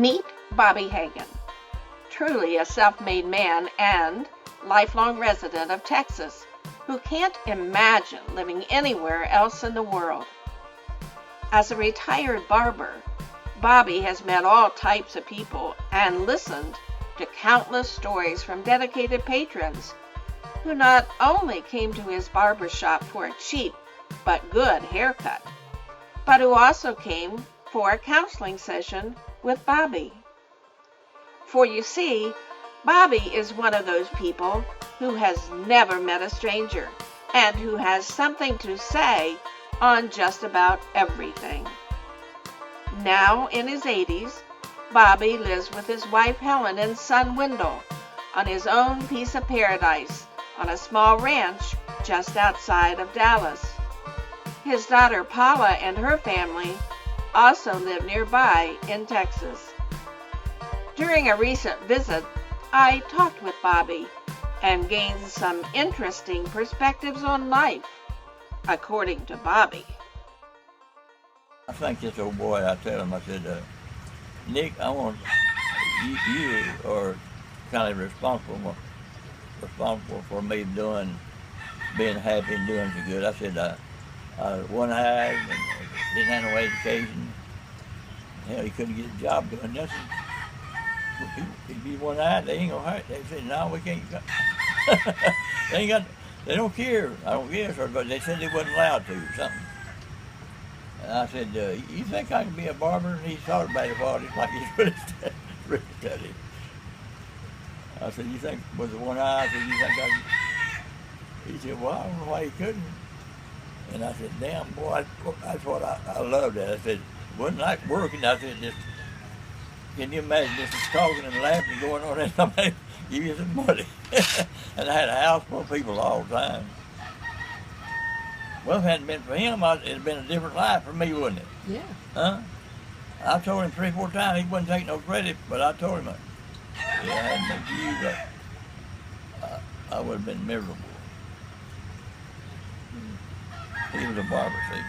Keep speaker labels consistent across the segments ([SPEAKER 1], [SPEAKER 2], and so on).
[SPEAKER 1] Meet Bobby Hagan, truly a self-made man and lifelong resident of Texas who can't imagine living anywhere else in the world. As a retired barber, Bobby has met all types of people and listened to countless stories from dedicated patrons who not only came to his barber shop for a cheap but good haircut, but who also came for a counseling session with Bobby. For you see, Bobby is one of those people who has never met a stranger and who has something to say on just about everything. Now in his 80s, Bobby lives with his wife Helen and son Wendell on his own piece of paradise on a small ranch just outside of Dallas. His daughter Paula and her family also live nearby in Texas. During a recent visit, I talked with Bobby and gained some interesting perspectives on life, according to Bobby.
[SPEAKER 2] I think this old boy, I tell him, I said, Nick, I want you are kind of responsible for me being happy and doing so good. I said, one-eyed and didn't have no education. Hell, he couldn't get a job doing nothing. He'd be one-eyed, they ain't gonna hurt. They said, no, we can't. They don't care, I don't guess, but they said they wasn't allowed to or something. And I said, you think I can be a barber? And he thought about it for a while, just like he's really studied. I said, you think, with the one eye, I said, you think I can? He said, well, I don't know why he couldn't. And I said, damn, boy, that's what I loved that. I said, it wasn't like working. I said, just, can you imagine just talking and laughing and going on and somebody give you some money? And I had a house full of people all the time. Well, if it hadn't been for him, it'd have been a different life for me, wouldn't it?
[SPEAKER 1] Yeah.
[SPEAKER 2] Huh? I told him 3 or 4 times he wouldn't take no credit, but I told him, yeah, I hadn't been for you, but I would have been miserable. He was a barber, see.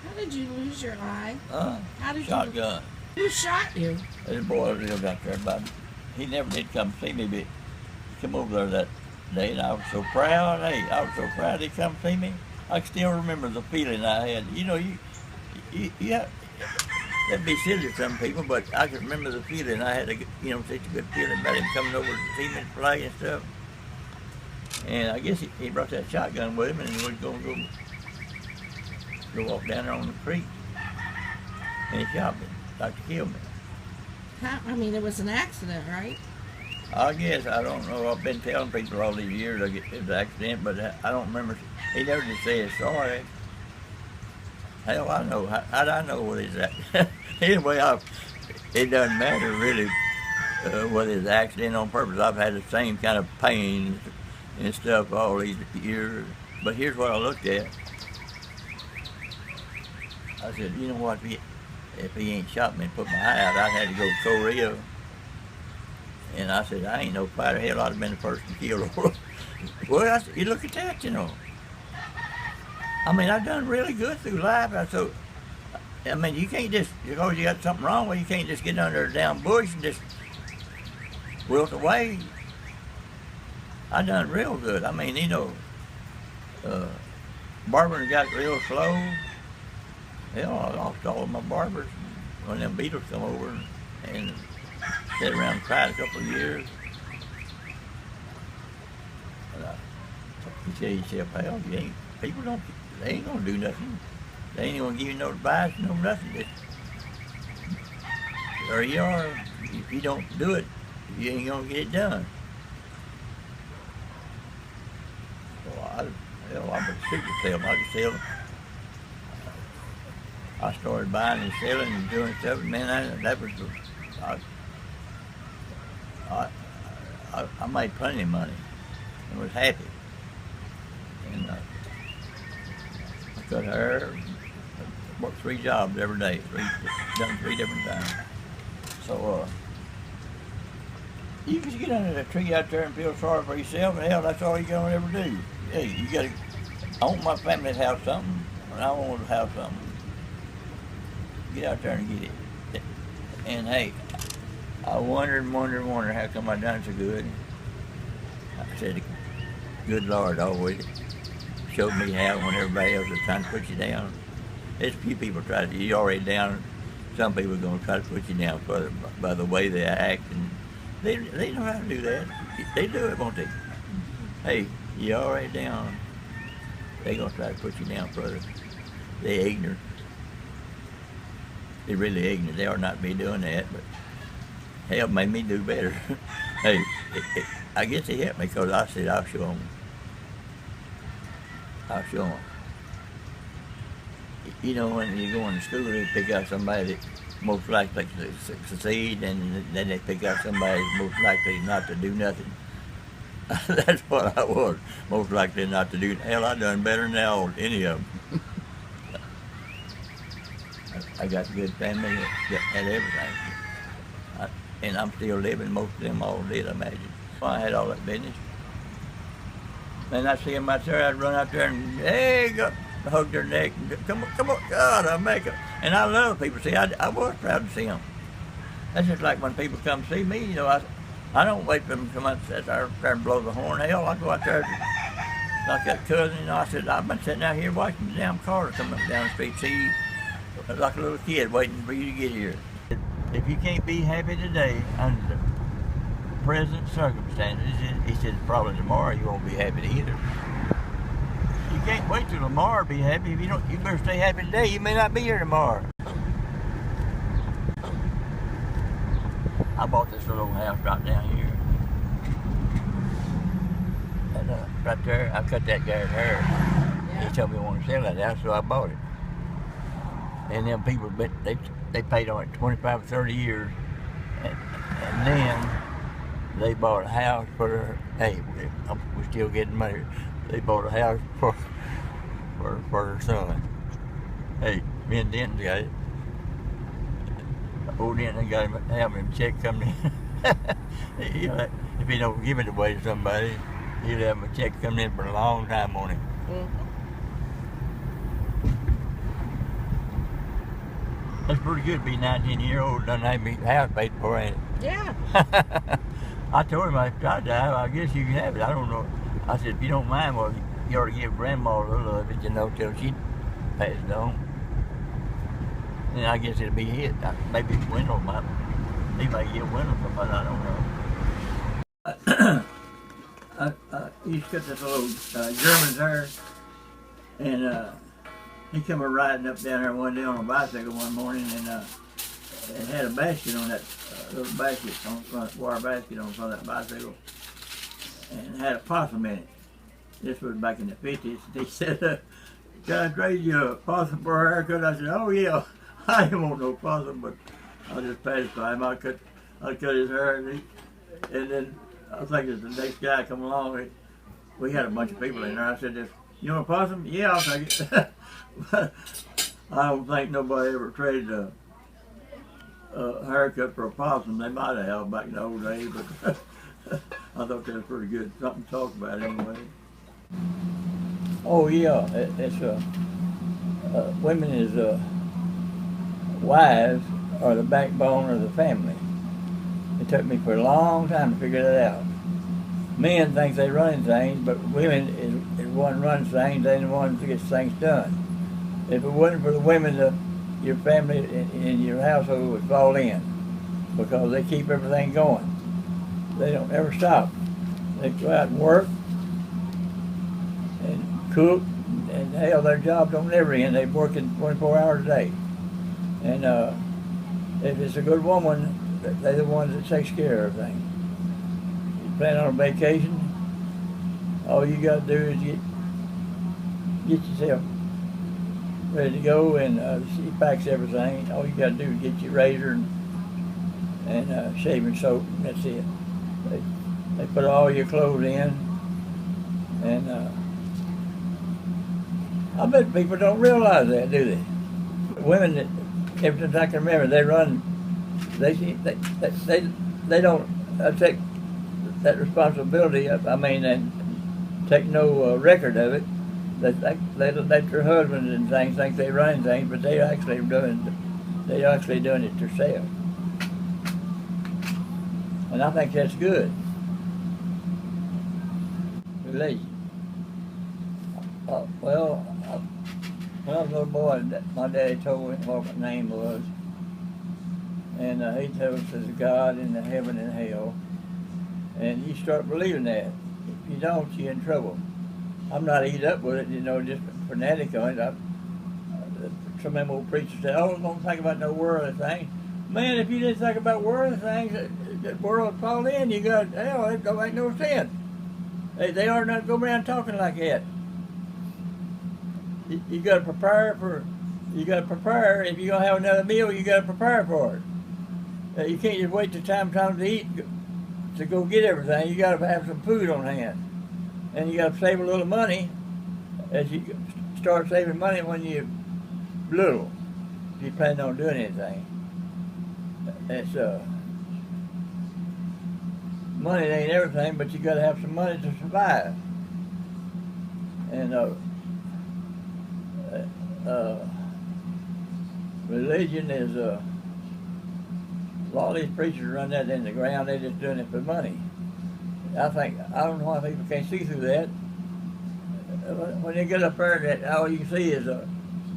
[SPEAKER 3] How did you lose your eye?
[SPEAKER 2] How did Shotgun.
[SPEAKER 3] Who shot you?
[SPEAKER 2] This boy lived out there, but he never did come see me, but he come over there that day, and I was so proud. Hey, I was so proud he come see me. I can still remember the feeling I had. You know, that'd be silly to some people, but I can remember the feeling I had. Such a good feeling about him coming over to see me play and stuff. And I guess he brought that shotgun with him, and we was gonna go walk down there on the creek, and he shot me, like to kill me.
[SPEAKER 3] It was an accident, right?
[SPEAKER 2] I guess, I don't know. I've been telling people all these years it was an accident, but I don't remember. He never did say his sorry. Hell, I know. How'd I know what he's at? Anyway, it doesn't matter really whether it's an accident on purpose. I've had the same kind of pain and stuff all these years. But here's what I looked at. I said, you know what, if he ain't shot me and put my eye out, I'd have to go to Korea. And I said, I ain't no fighter. Hell, I'd have been the first to kill him. Well, I said, you look at that, you know. I've done really good through life. You can't just, because you got something wrong with you, can't just get under a damn bush and just wilt away. I done real good. Barbering got real slow. Hell, I lost all of my barbers when them beetles come over and sat around and cried a couple of years. He said, pal, they ain't gonna do nothing. They ain't gonna give you no advice, no nothing. There you are. If you don't do it, you ain't gonna get it done. So I'm a super salesman. I could sell. I started buying and selling and doing stuff. Man, that was I made plenty of money and was happy. And I cut hair, worked 3 jobs every day, done 3 different times. So you just get under that tree out there and feel sorry for yourself, and hell, that's all you're gonna ever do. Hey, I want my family to have something, I want to have something. Get out there and get it. And hey, I wondered how come I done so good. I said, good Lord always showed me how when everybody else is trying to put you down. There's a few people try to, you're already down. Some people are going to try to put you down further by the way they act. And they know how to do that. They do it, won't they? Hey, you're already down. They're going to try to put you down further. They're ignorant. They're really ignorant. They ought not be doing that, but hell, made me do better. Hey, I guess they helped me because I said, I'll show them. I'll show them. You know, when you go into school, they pick out somebody that most likely to succeed, and then they pick out somebody that's most likely not to do nothing. That's what I was, most likely not to do. Hell, I done better than any of them. I got a good family that had everything. And I'm still living, most of them all did, I imagine. I had all that business. And I see them out there, I'd run out there and, hey, hug their neck, and come on, God, I'll make it. And I love people. See, I was proud to see them. That's just like when people come see me, you know, I don't wait for them to come out and blow the horn. Hell, I go out there like that cousin, you know, I said, I've been sitting out here watching the damn car come up down the street, see you like a little kid waiting for you to get here. If you can't be happy today under the present circumstances, he said probably tomorrow you won't be happy either. You can't wait till tomorrow to be happy. If you better stay happy today. You may not be here tomorrow. I bought this little house right down here. And right there, I cut that guy's hair. Yeah. He told me he wanted to sell that house, so I bought it. And them people, they paid on it 25 or 30 years. And then they bought a house for their, hey, we're still getting money. They bought a house for their son. Hey, me and Denton got it. Old Denton got him, have him check coming in. If he don't give it away to somebody, he'll have a check coming in for a long time on him. Mm-hmm. That's pretty good to be 19-year-old, done have me house paid for, ain't it?
[SPEAKER 3] Yeah.
[SPEAKER 2] I told him if I die, I guess you can have it. I don't know. I said, if you don't mind, well, you ought to give Grandma a little of it, you know, till she passed on. And I guess it'll be his. Maybe Wendell might. He might get Wendell from it, I don't know. I used to cut this little German's hair, and he come riding up down there one day on a bicycle one morning, and it had a basket on that, little basket on front, wire basket on front of that bicycle, and it had a possum in it. This was back in the 50s. He said, can I trade you a possum for a haircut? I said, oh yeah, I didn't want no possum, but I'll just pass by him. I cut his hair, and then I was thinking the next guy come along, we had a bunch of people in there. I said, you want a possum? Yeah, I'll take it. I don't think nobody ever traded a haircut for a possum. They might have back in the old days, but I thought that was pretty good. Something to talk about anyway. Oh yeah, it's women is wives are the backbone of the family. It took me for a long time to figure that out. Men think they run things, but women is one runs things, they're the ones that gets things done. If it wasn't for the women, your family and your household would fall in, because they keep everything going. They don't ever stop. They go out and work and cook, and hell, their job don't never end. They're working 24 hours a day. And if it's a good woman, they're the ones that takes care of everything. You plan on a vacation, all you got to do is get yourself ready to go, and she packs everything. All you got to do is get your razor and shaving soap, and that's it. They put all your clothes in, and I bet people don't realize that, do they? Women, that, ever since I can remember, they run. They don't take that responsibility. I mean, and take no record of it. They let their husbands and things think they run things, but they actually doing it themselves. And I think that's good. Religion. When I was a little boy, my daddy told me what my name was, and he told us there's a God in the heaven and hell, and you start believing that. If you don't, you're in trouble. I'm not eat up with it, just fanatic on it. Some of them old preachers say, "Oh, don't think about no worldly things." Man, if you didn't think about worldly things, the world would fall in. You got hell. It don't make no sense. They are not going around talking like that. You got to prepare for. You got to prepare. If you're gonna have another meal, you got to prepare for it. You can't just wait till time to eat to go get everything. You got to have some food on hand, and you got to save a little money. As you start saving money when you're little, if you plan on doing anything. It's money ain't everything, but you got to have some money to survive. And religion is a lot of these preachers run that in the ground. They're just doing it for money. I don't know why people can't see through that. When they get up there, that all you see is a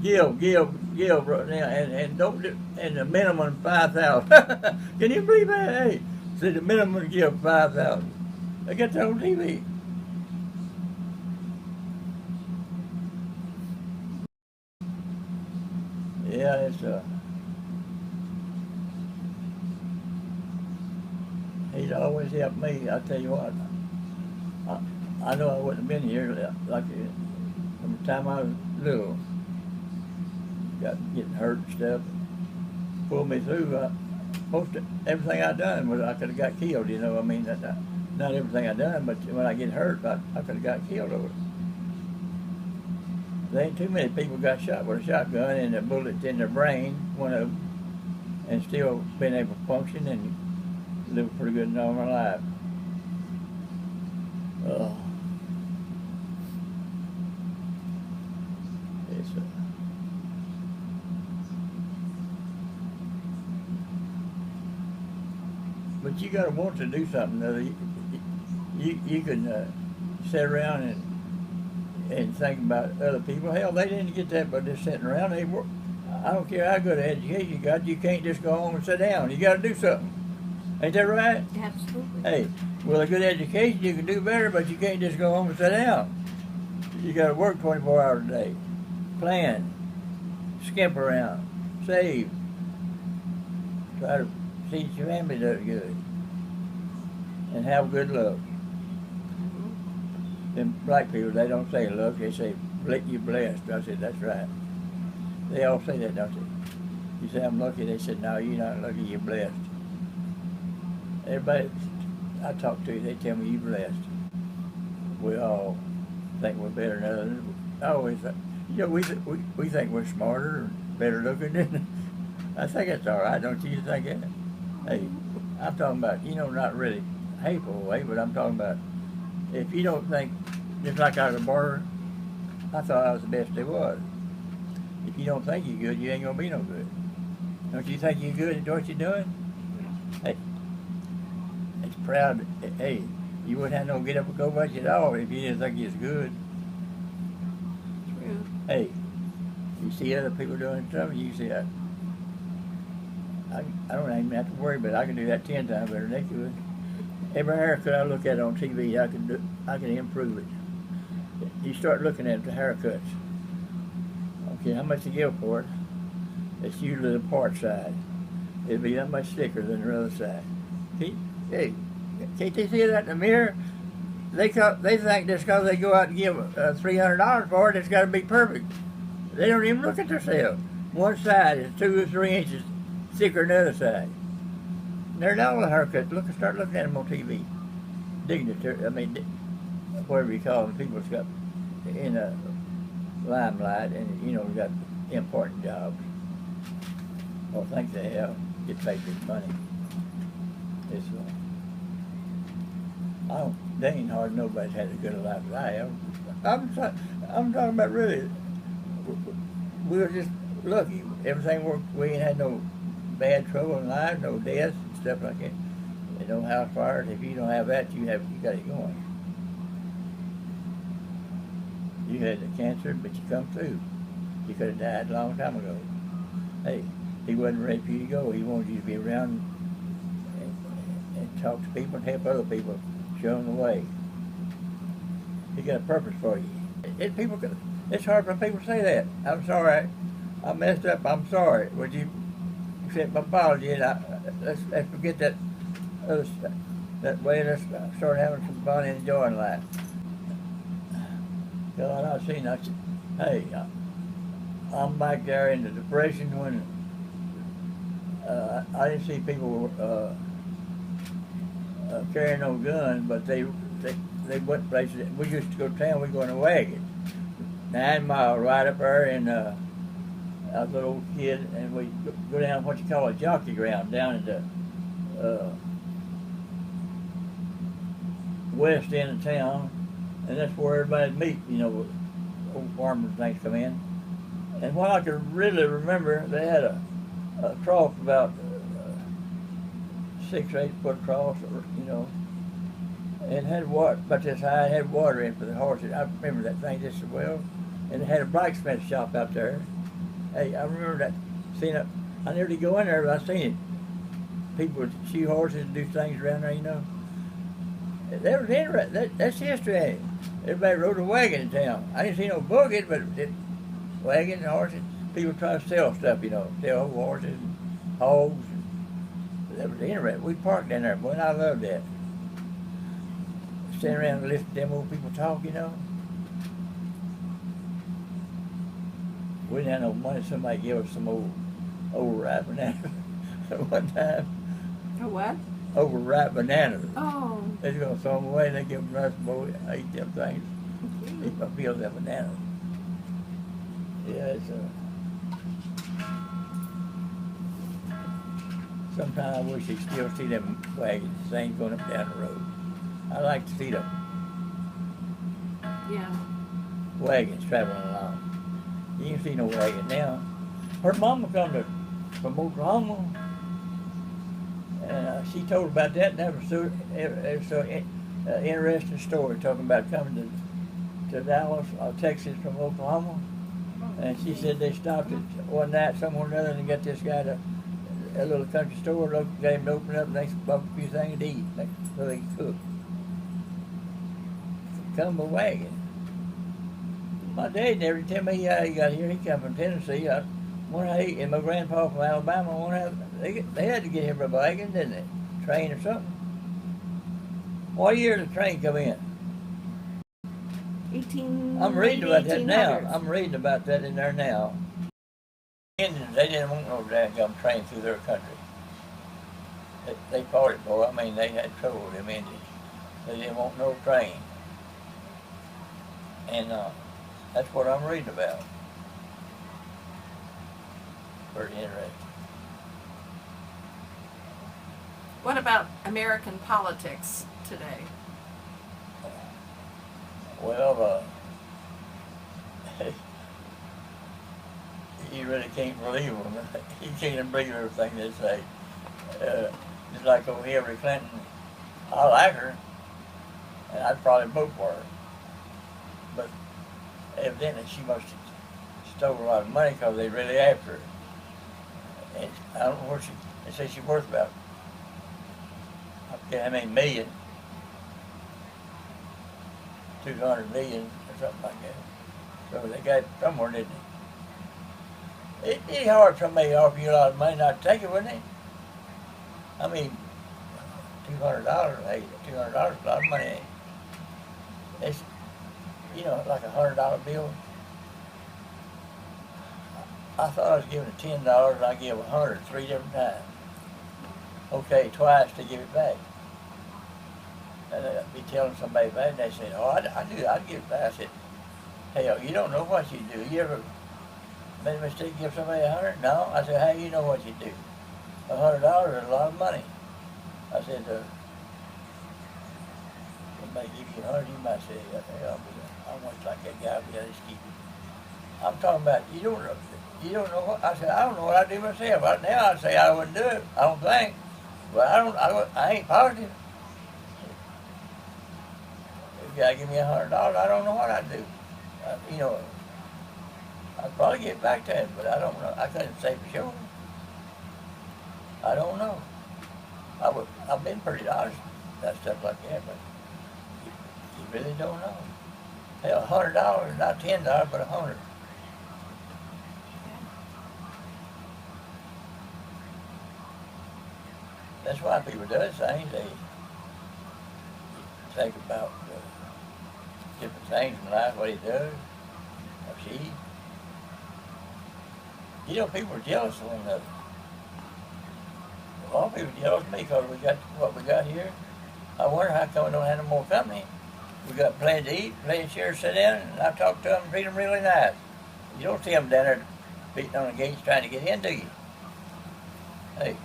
[SPEAKER 2] give, and don't do, and the minimum 5,000. Can you believe that? Hey, say the minimum give 5,000. They got that on TV. Yeah, it's he's always helped me. I tell you what, I know I wouldn't have been here like from the time I was little. Getting hurt and stuff, pulled me through. Most everything I done was I could have got killed. I mean, not everything I done, but when I get hurt, I could have got killed over it. There ain't too many people got shot with a shotgun and a bullet in their brain, one of them, and still been able to function and live a pretty good normal life. It's but you got to want to do something. You can sit around and think about other people. Hell, they didn't get that by just sitting around. I don't care how good an education you got. You can't just go home and sit down. You got to do something. Ain't that right?
[SPEAKER 3] Absolutely.
[SPEAKER 2] Hey, with a good education, you can do better, but you can't just go home and sit down. You got to work 24 hours a day. Plan, skimp around, save, try to see your family does good, and have good luck. Them black people, they don't say luck, they say you're blessed. I said, that's right. They all say that, don't they? You say I'm lucky, they said, no, you're not lucky, you're blessed. Everybody I talk to, they tell me you're blessed. We all think we're better than others. I always think, we think we're smarter and better looking than I think that's all right, don't you think that? Hey, I'm talking about, not really hateful way, but I'm talking about if you don't think, just like I was a barber, I thought I was the best there was. If you don't think you're good, you ain't gonna be no good. Don't you think you're good at what you're doing? Hey, it's proud. Hey, you wouldn't have no get up and go much at all if you didn't think you was good.
[SPEAKER 3] True.
[SPEAKER 2] Hey, you see other people doing something, you see that. I don't even have to worry, but I can do that 10 times better than they could. Every haircut I look at on TV, I can improve it. You start looking at the haircuts. Okay, how much you give for it? It's usually the part side. It'll be that much thicker than the other side. Hey, can't they see that in the mirror? They think just because they go out and give $300 for it, it's got to be perfect. They don't even look at themselves. One side is 2 or 3 inches thicker than the other side. They're not all the haircuts. Start looking at them on TV. Whatever you call them, people that's got in a limelight and, got important jobs. Or think they have, get paid good money. It's, they ain't hard nobody's had as good a life as I have. I'm talking about really. We were just lucky. Everything worked. We ain't had no bad trouble in life, no deaths and stuff like that. And no house fires. If you don't have that, you got it going. You had the cancer, but you come through. You could have died a long time ago. Hey, he wasn't ready for you to go. He wanted you to be around and talk to people and help other people, show them the way. He got a purpose for you. It's hard for people to say that. I'm sorry. I messed up. I'm sorry. Would you accept my apology? And let's forget that other stuff. That way, let's start having some fun and enjoying life. God, hey, I'm back there in the Depression when I didn't see people carrying no guns, but they went places. We used to go to town. We go in a wagon, 9 miles right up there, and I was a little kid, and we go down what you call a jockey ground down in the west end of town, and that's where everybody meet. You know, old farmers and things come in. And what I can really remember, they had a trough about 6 or 8 foot across, or you know, and had water about this high. It had water in for the horses. I remember that thing just as well. And it had a blacksmith shop out there. Hey, I remember that. Seeing it, I never did go in there, but I seen it. People would shoe horses and do things around there, you know. That was interesting. That's history, ain't it? Everybody rode a wagon in town. I didn't see no buggy, but wagons and horses. People try to sell stuff, you know, sell horses and hogs. That was interesting. We parked in there, boy, and I loved that. Stand around and listen to them old people talk, you know. We didn't have no money. Somebody gave us some overripe bananas one time.
[SPEAKER 1] A what?
[SPEAKER 2] Overripe bananas.
[SPEAKER 1] Oh.
[SPEAKER 2] They was gonna throw them away, and they give them to us, boy. I ate them things. Eat my fields of bananas. Yeah, it's sometimes I wish you'd still see them wagons, things going up down the road. I like to see them wagons traveling along. You ain't see no wagon now. Her mama come from Oklahoma, and she told about that, and that was so interesting story, talking about coming to Dallas, Texas from Oklahoma. And she said they stopped at one night somewhere or another and got this guy to a little country store, got him to open up, and they bought a few things to eat so they could cook. Come a wagon. My dad never tell me how he got here. He come from Tennessee. And my grandpa from Alabama. They had to get him a wagon, didn't they? Train or something. What year did the train come in? I'm reading about that now. I'm reading about that in there now. Indians, they didn't want no damn train through their country. They fought it, boy. I mean, they had trouble with them Indians. They didn't want no train. And that's what I'm reading about. Pretty interesting.
[SPEAKER 4] What about American politics today?
[SPEAKER 2] Well, you really can't believe them. You can't believe everything they say. Just like old Hillary Clinton, I like her, and I'd probably vote for her. But evidently she must have stole a lot of money because they really after her. And I don't know what they say she's worth about, I forget how many million, 200 million or something like that. So they got it somewhere, didn't they? It'd be hard for somebody to offer you a lot of money not to take it, wouldn't it? I mean, $200, hey, $200 is a lot of money, ain't it? It's, you know, like $100 bill. I thought I was giving $10 and I gave $100 3 different times. Okay, twice to give it back. And I'd be telling somebody about it, and they said, oh, I'd give it back. I said, hell, you don't know what you do. You ever made a mistake, give somebody $100? No. I said, how you know what you do? $100 is a lot of money. I said, somebody give you $100, you might say, almost like that guy be able to keep it. I'm talking about you don't know what I said. I don't know what I do myself. Right now I'd say I wouldn't do it. I don't think, but I ain't positive. If you gotta give me $100, I don't know what I'd do. You know, I'd probably get back to him, but I don't know. I couldn't say for sure. I don't know. I've been pretty honest about stuff like that, but you really don't know. Hell, $100, not $10, but $100. That's why people do it. Things they think about different things in life, what he does or she. You know, people are jealous of one another. A lot of people are jealous of me because we got what we got here. I wonder how come we don't have no more company. We got plenty to eat, plenty of chairs to sit in, and I talk to them and treat them really nice. You don't see them down there beating on the gates trying to get in, do you? Hey,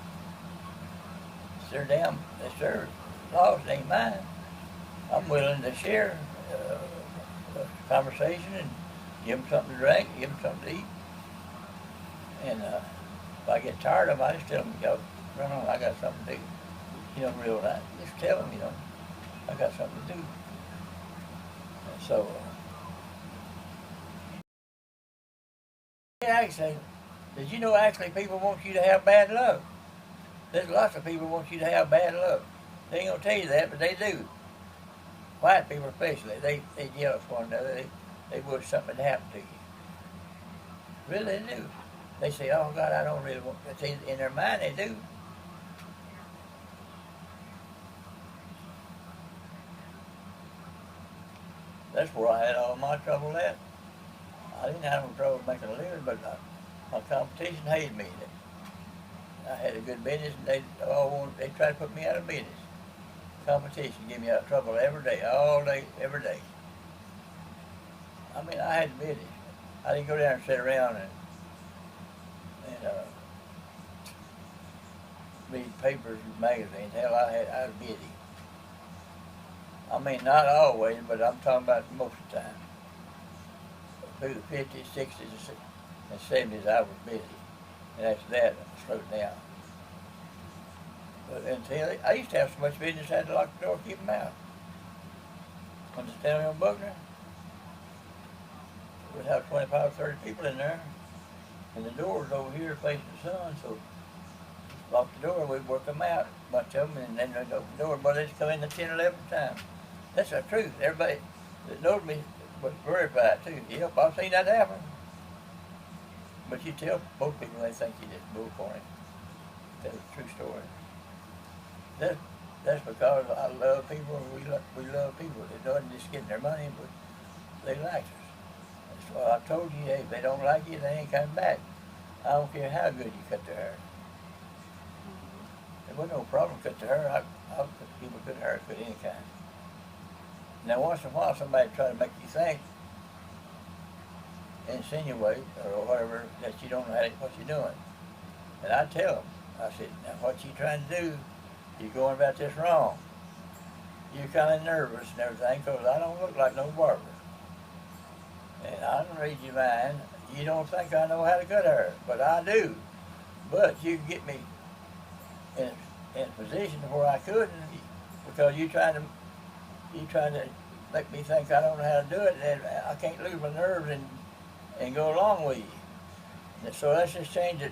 [SPEAKER 2] it's their loss, it ain't mine. I'm willing to share a conversation and give them something to drink, give them something to eat. And if I get tired of them, I just tell them, y'all run on, I got something to do. You know, real nice. Just tell them, you know, I got something to do. And so, actually, did you know actually people want you to have bad luck? There's lots of people want you to have bad luck. They ain't gonna tell you that, but they do. White people especially, they jealous of one another. They wish something had happened to you. Really, they do. They say, oh God, I don't really want to. In their mind, they do. That's where I had all my trouble at. I didn't have no trouble making a living, but my competition hated me. I had a good business, and they tried to put me out of business. Competition gave me out of trouble every day, all day, every day. I mean, I had business. I didn't go down and sit around and read papers and magazines. Hell, I was busy. I mean, not always, but I'm talking about most of the time. Through the 50s, 60s, and 70s, I was busy. And after that, I slowed down. But until I used to have so much business, I had to lock the door, keep them out. When the standing on Buckner, we'd have 25, 30 people in there, and the door was over here facing the sun, so lock the door, we'd work them out, a bunch of them, and then they'd open the door, but they'd come in the 10, 11 times. That's the truth. Everybody that knows me was verified too. Yep, I've seen that happen. But you tell both people, they think you just bull for him. That's a true story. That's because I love people, and we love people. It doesn't just get their money, but they like us. That's why I told you, hey, if they don't like you, they ain't coming back. I don't care how good you cut their hair. There wasn't no problem cut their hair. I'll cut people good haircut any kind. Now once in a while somebody try to make you think, insinuate, or whatever, that you don't know what you're doing. And I tell them, I said, now what you trying to do, you're going about this wrong. You're kind of nervous and everything, because I don't look like no barber. And I don't read your mind. You don't think I know how to cut hair, but I do. But you can get me in a position where I couldn't, because you trying to make me think I don't know how to do it, and I can't lose my nerves and go along with you. And so let's just change it.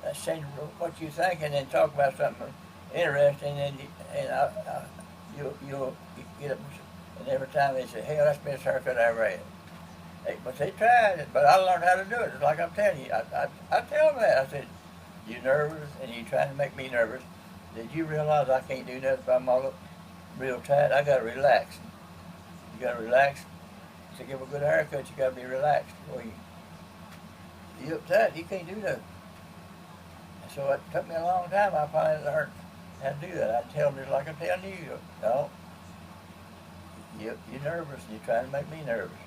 [SPEAKER 2] Let's change what you think, and then talk about something interesting, and you'll get up. And every time they say, "Hey, that's the best haircut I ever had." Hey, but they tried it, but I learned how to do it. It's like I'm telling you. I tell them that. I said, "You nervous, and you trying to make me nervous. Did you realize I can't do nothing if I'm all up real tight? I gotta relax. You gotta relax. To give a good haircut, you gotta be relaxed. Well, you uptight, you can't do nothing." And so it took me a long time. I finally learned how to do that. I tell them just like I'm telling you. No, you're nervous, and you're trying to make me nervous.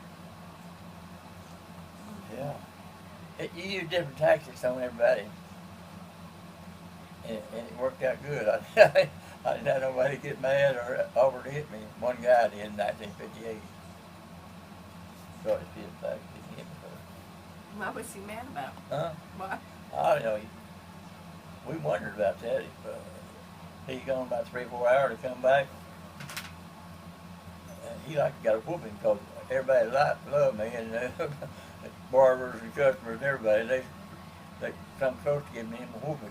[SPEAKER 2] Yeah. You use different tactics on everybody, and it worked out good. I didn't have nobody get mad or offer to hit me. One guy did in 1958. started feeling back to him.
[SPEAKER 4] What was he mad about?
[SPEAKER 2] Huh?
[SPEAKER 4] What?
[SPEAKER 2] I don't know. We wondered about that. If, he's gone about 3 or 4 hours to come back. And he like got a whooping because everybody loved me, and barbers and customers and everybody, they come close to giving him a whooping.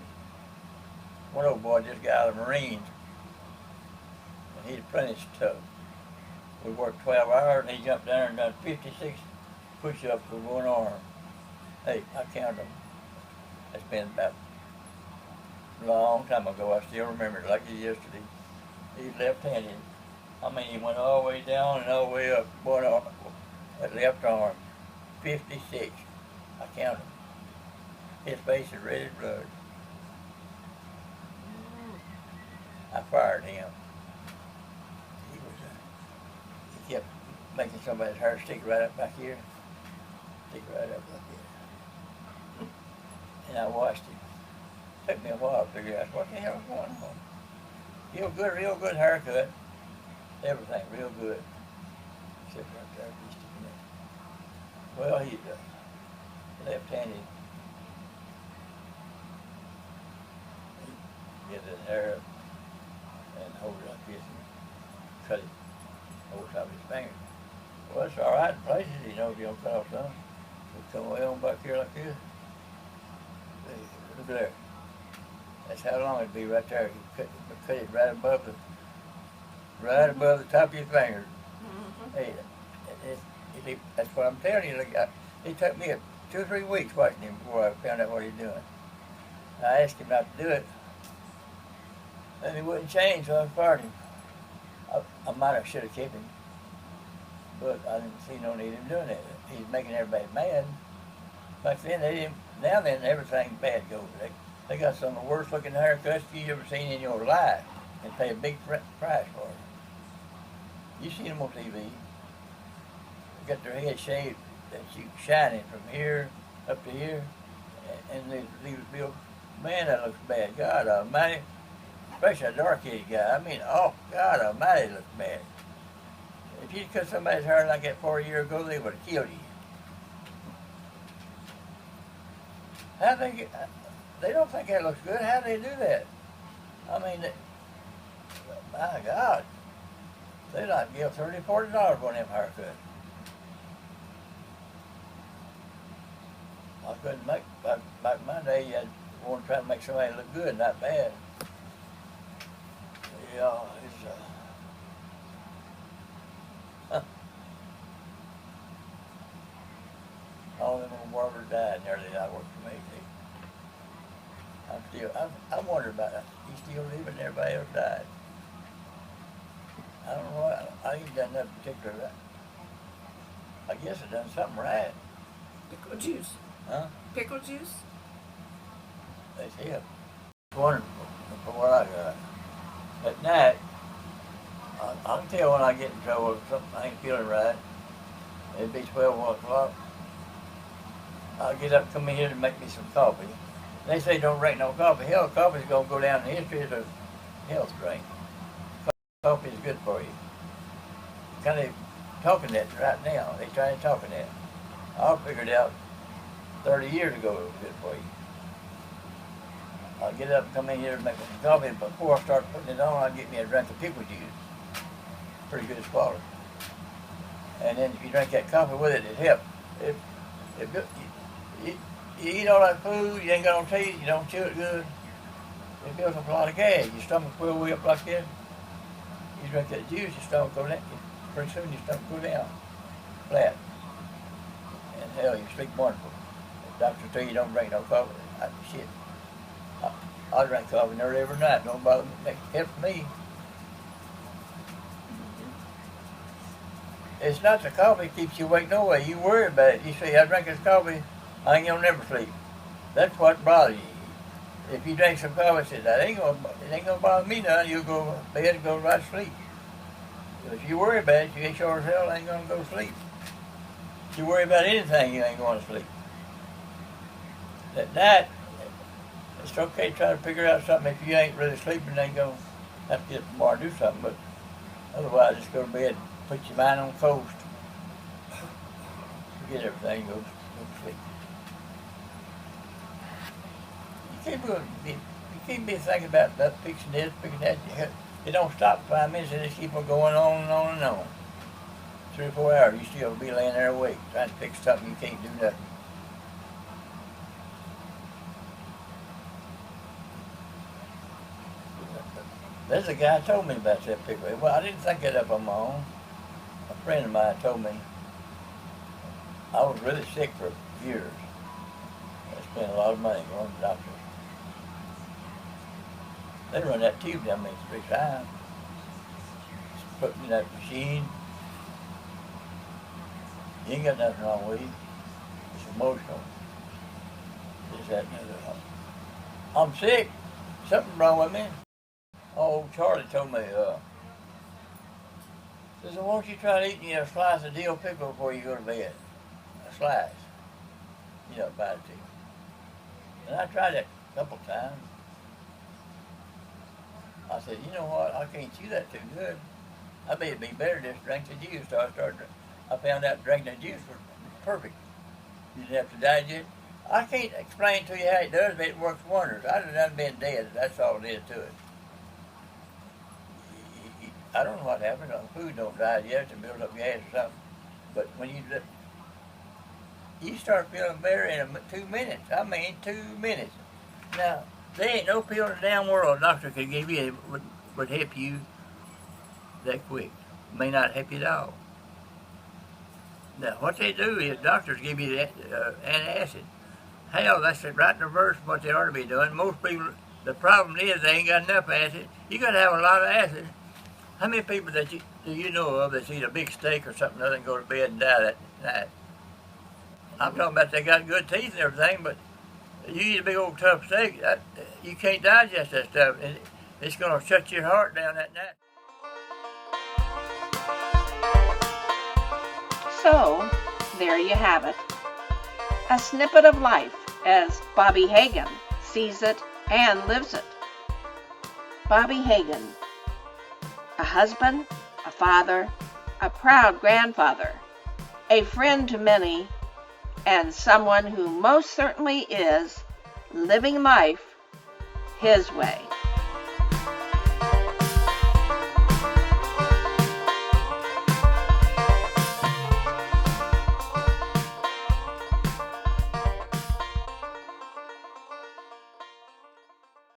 [SPEAKER 2] One old boy just got out of the Marines, and he's plenty tough. We worked 12 hours, and he jumped down and done 56 push-ups with one arm. Hey, I counted them. It's been about a long time ago. I still remember it like it was yesterday. He's left-handed. I mean, he went all the way down and all the way up one arm, that left arm. 56. I counted them. His face is red as blood. I fired him. He kept making somebody's hair stick right up back here. Stick right up back here. And I watched him. Took me a while to figure out what the hell was going on. Real good haircut. Everything real good. Except right there, he's sticking it. Well, he's left-handed. He gets his hair up and hold it like this and cut it over top of his finger. Well, it's all right in places, you know, if you don't cut off some. We come way on back here like this. Look at there. That's how long it'd be right there. You cut it right above the top of your finger.
[SPEAKER 4] Mm-hmm.
[SPEAKER 2] Hey, that's what I'm telling you. Look, it took me 2 or 3 weeks watching him before I found out what he was doing. I asked him not to do it, and he wouldn't change, so I fired him. I might have should have kept him, but I didn't see no need in doing it. He's making everybody mad. Back then, they didn't. Now then, everything bad goes. They got some of the worst looking haircuts you ever seen in your life, and pay a big price for it. You see them on TV. They got their head shaved, that you shining from here up to here, and they leave it built. Man, that looks bad. God Almighty. Especially a dark-headed guy. I mean, oh, God Almighty, it looks bad. If you'd cut somebody's hair like that 4 years ago, they would have killed you. How they don't think that looks good. How do they do that? I mean, my God. They like give $30, $40 for them haircuts. I couldn't make, back in my day, you had to want to try to make somebody look good, not bad. Yeah, it's, all them old barbers died nearly that worked for me. I wonder about it. He's still living, everybody else died. I don't know what, I ain't done nothing particular. I guess I done something right.
[SPEAKER 4] Pickle juice.
[SPEAKER 2] Huh?
[SPEAKER 4] Pickle juice?
[SPEAKER 2] That's it. Wonderful for what I got. At night, I can tell when I get in trouble if something I ain't feeling right. It'd be 12, 1 o'clock. I'll get up, come in here and make me some coffee. They say don't drink no coffee. Hell, coffee's gonna go down in history as a health drink. Coffee is good for you. Kind of talking that right now. They trying to talk that. I figured out 30 years ago it was good for you. I'll get up and come in here and make me some coffee. Before I start putting it on, I'll get me a drink of pickle juice. Pretty good quality. And then if you drink that coffee with it, it helps. You eat all that food, you ain't got no teeth, you don't chew it good. It builds up a lot of gas. Your stomach will way up like this. You drink that juice, your stomach go down. Pretty soon your stomach go down, flat. And hell, you sleep wonderful. The doctor tell you don't drink no coffee. Shit. I drink coffee nearly every night. Don't bother me. It helps me. It's not the coffee that keeps you awake no way. You worry about it. You say, I drink this coffee, I ain't gonna never sleep. That's what bothers you. If you drink some coffee, say, it ain't gonna bother me none. You'll go to bed and go right to sleep. If you worry about it, you ain't sure as hell ain't gonna go to sleep. If you worry about anything, you ain't going to sleep. At night, it's okay to try to figure out something. If you ain't really sleeping, then you're going to have to get up tomorrow and do something. But otherwise, just go to bed and put your mind on the coast. forget everything, go to sleep. You can't be thinking about that, fixing this, fixing that. It don't stop for 5 minutes, and just keep on going on and on and on. 3 or 4 hours, you still be laying there awake, trying to fix something you can't do nothing. There's a guy told me about that pickle. Well, I didn't think that up on my own. A friend of mine told me I was really sick for years. I spent a lot of money going to the doctor. They run that tube down me 3 times. Put me in that machine. You ain't got nothing wrong with you. It's emotional. It's that and the other. I'm sick. Something wrong with me. Oh, Charlie told me, says, why don't you try eating a slice of dill pickle before you go to bed? A slice. You know, bite it to you. And I tried it a couple times. I said, you know what, I can't chew that too good. I bet it'd be better just to drink the juice. So I found out drinking the juice was perfect. You didn't have to digest. I can't explain to you how it does, but it works wonders. I'd have done been dead. That's all it is to it. I don't know what happens. Food don't digest and build up gas or something. But when you start feeling better in 2 minutes. I mean, 2 minutes. Now, there ain't no pill in the damn world a doctor could give you that would help you that quick. May not help you at all. Now, what they do is doctors give you antacid. Hell, that's right in reverse of what they ought to be doing. Most people, the problem is they ain't got enough acid. You got to have a lot of acid. How many people do you know of that eat a big steak or something other than go to bed and die that night? I'm talking about they got good teeth and everything, but you eat a big old tough steak, you can't digest that stuff. It's going to shut your heart down that night.
[SPEAKER 1] So, there you have it. A snippet of life as Bobby Hagan sees it and lives it. Bobby Hagan, a husband, a father, a proud grandfather, a friend to many, and someone who most certainly is living life his way.